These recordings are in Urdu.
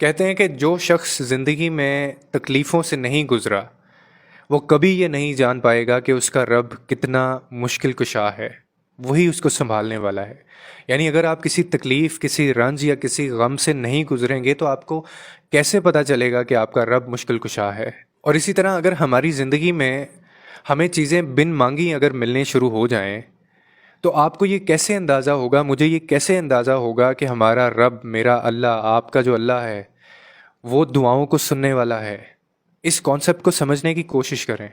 کہتے ہیں کہ جو شخص زندگی میں تکلیفوں سے نہیں گزرا وہ کبھی یہ نہیں جان پائے گا کہ اس کا رب کتنا مشکل کشا ہے، وہی اس کو سنبھالنے والا ہے۔ یعنی اگر آپ کسی تکلیف، کسی رنج یا کسی غم سے نہیں گزریں گے تو آپ کو کیسے پتہ چلے گا کہ آپ کا رب مشکل کشا ہے؟ اور اسی طرح اگر ہماری زندگی میں ہمیں چیزیں بن مانگی اگر ملنے شروع ہو جائیں تو آپ کو یہ کیسے اندازہ ہوگا، مجھے یہ کیسے اندازہ ہوگا کہ ہمارا رب، میرا اللہ، آپ کا جو اللہ ہے وہ دعاؤں کو سننے والا ہے؟ اس کانسیپٹ کو سمجھنے کی کوشش کریں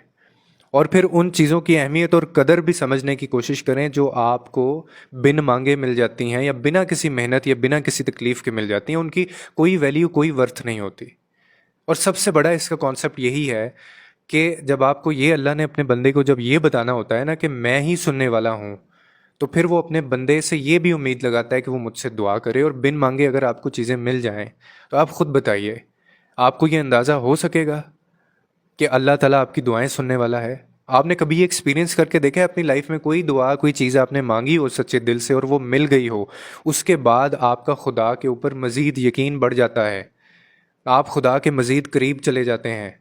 اور پھر ان چیزوں کی اہمیت اور قدر بھی سمجھنے کی کوشش کریں جو آپ کو بن مانگے مل جاتی ہیں یا بنا کسی محنت یا بنا کسی تکلیف کے مل جاتی ہیں۔ ان کی کوئی ویلیو، کوئی ورتھ نہیں ہوتی۔ اور سب سے بڑا اس کا کانسیپٹ یہی ہے کہ جب آپ کو یہ اللہ نے اپنے بندے کو جب یہ بتانا ہوتا ہے نا کہ میں ہی سننے والا ہوں، تو پھر وہ اپنے بندے سے یہ بھی امید لگاتا ہے کہ وہ مجھ سے دعا کرے، اور بن مانگے اگر آپ کو چیزیں مل جائیں تو آپ خود بتائیے، آپ کو یہ اندازہ ہو سکے گا کہ اللہ تعالیٰ آپ کی دعائیں سننے والا ہے؟ آپ نے کبھی یہ ایکسپیرینس کر کے دیکھا ہے اپنی لائف میں کوئی دعا، کوئی چیز آپ نے مانگی ہو سچے دل سے اور وہ مل گئی ہو، اس کے بعد آپ کا خدا کے اوپر مزید یقین بڑھ جاتا ہے، آپ خدا کے مزید قریب چلے جاتے ہیں،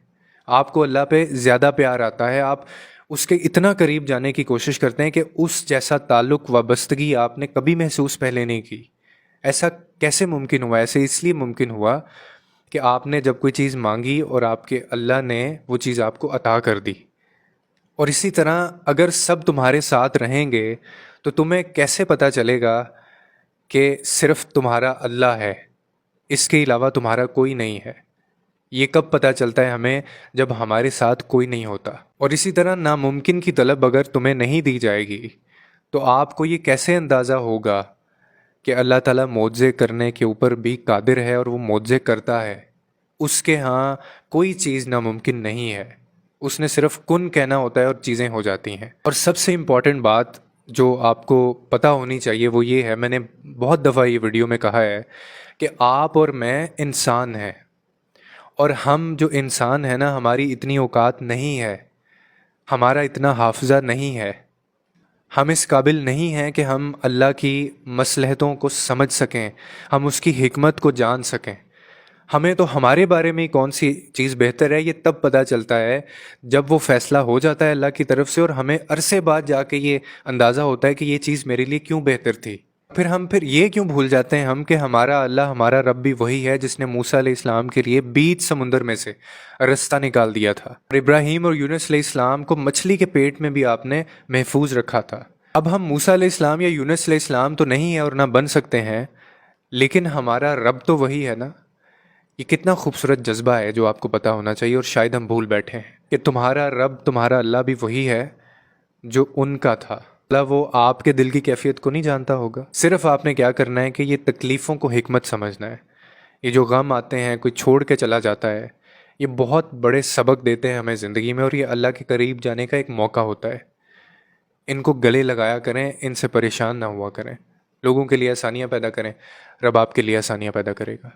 آپ کو اللہ پہ زیادہ پیار آتا ہے، آپ اس کے اتنا قریب جانے کی کوشش کرتے ہیں کہ اس جیسا تعلق، وابستگی آپ نے کبھی محسوس پہلے نہیں کی؟ ایسا کیسے ممکن ہوا؟ ایسے اس لیے ممکن ہوا کہ آپ نے جب کوئی چیز مانگی اور آپ کے اللہ نے وہ چیز آپ کو عطا کر دی۔ اور اسی طرح اگر سب تمہارے ساتھ رہیں گے تو تمہیں کیسے پتہ چلے گا کہ صرف تمہارا اللہ ہے، اس کے علاوہ تمہارا کوئی نہیں ہے؟ یہ کب پتہ چلتا ہے ہمیں؟ جب ہمارے ساتھ کوئی نہیں ہوتا۔ اور اسی طرح ناممکن کی طلب اگر تمہیں نہیں دی جائے گی تو آپ کو یہ کیسے اندازہ ہوگا کہ اللہ تعالیٰ معجزے کرنے کے اوپر بھی قادر ہے اور وہ معجزے کرتا ہے؟ اس کے ہاں کوئی چیز ناممکن نہیں ہے، اس نے صرف کن کہنا ہوتا ہے اور چیزیں ہو جاتی ہیں۔ اور سب سے امپورٹنٹ بات جو آپ کو پتہ ہونی چاہیے وہ یہ ہے، میں نے بہت دفعہ یہ ویڈیو میں کہا ہے کہ آپ اور میں انسان ہیں، اور ہم جو انسان ہیں نا، ہماری اتنی اوقات نہیں ہے، ہمارا اتنا حافظہ نہیں ہے، ہم اس قابل نہیں ہیں کہ ہم اللہ کی مصلحتوں کو سمجھ سکیں، ہم اس کی حکمت کو جان سکیں۔ ہمیں تو ہمارے بارے میں کون سی چیز بہتر ہے یہ تب پتہ چلتا ہے جب وہ فیصلہ ہو جاتا ہے اللہ کی طرف سے، اور ہمیں عرصے بعد جا کے یہ اندازہ ہوتا ہے کہ یہ چیز میرے لیے کیوں بہتر تھی۔ پھر یہ کیوں بھول جاتے ہیں ہم کہ ہمارا اللہ، ہمارا رب بھی وہی ہے جس نے موسیٰ علیہ السلام کے لیے بیچ سمندر میں سے رستہ نکال دیا تھا، اور ابراہیم اور یونس علیہ السلام کو مچھلی کے پیٹ میں بھی آپ نے محفوظ رکھا تھا۔ اب ہم موسیٰ علیہ السلام یا یونس علیہ السلام تو نہیں ہیں اور نہ بن سکتے ہیں، لیکن ہمارا رب تو وہی ہے نا۔ یہ کتنا خوبصورت جذبہ ہے جو آپ کو پتہ ہونا چاہیے، اور شاید ہم بھول بیٹھے ہیں کہ تمہارا رب، تمہارا اللہ بھی وہی ہے جو ان کا تھا۔ اللہ وہ آپ کے دل کی کیفیت کو نہیں جانتا ہوگا؟ صرف آپ نے کیا کرنا ہے کہ یہ تکلیفوں کو حکمت سمجھنا ہے۔ یہ جو غم آتے ہیں، کوئی چھوڑ کے چلا جاتا ہے، یہ بہت بڑے سبق دیتے ہیں ہمیں زندگی میں، اور یہ اللہ کے قریب جانے کا ایک موقع ہوتا ہے۔ ان کو گلے لگایا کریں، ان سے پریشان نہ ہوا کریں، لوگوں کے لیے آسانیاں پیدا کریں، رب آپ کے لیے آسانیاں پیدا کرے گا۔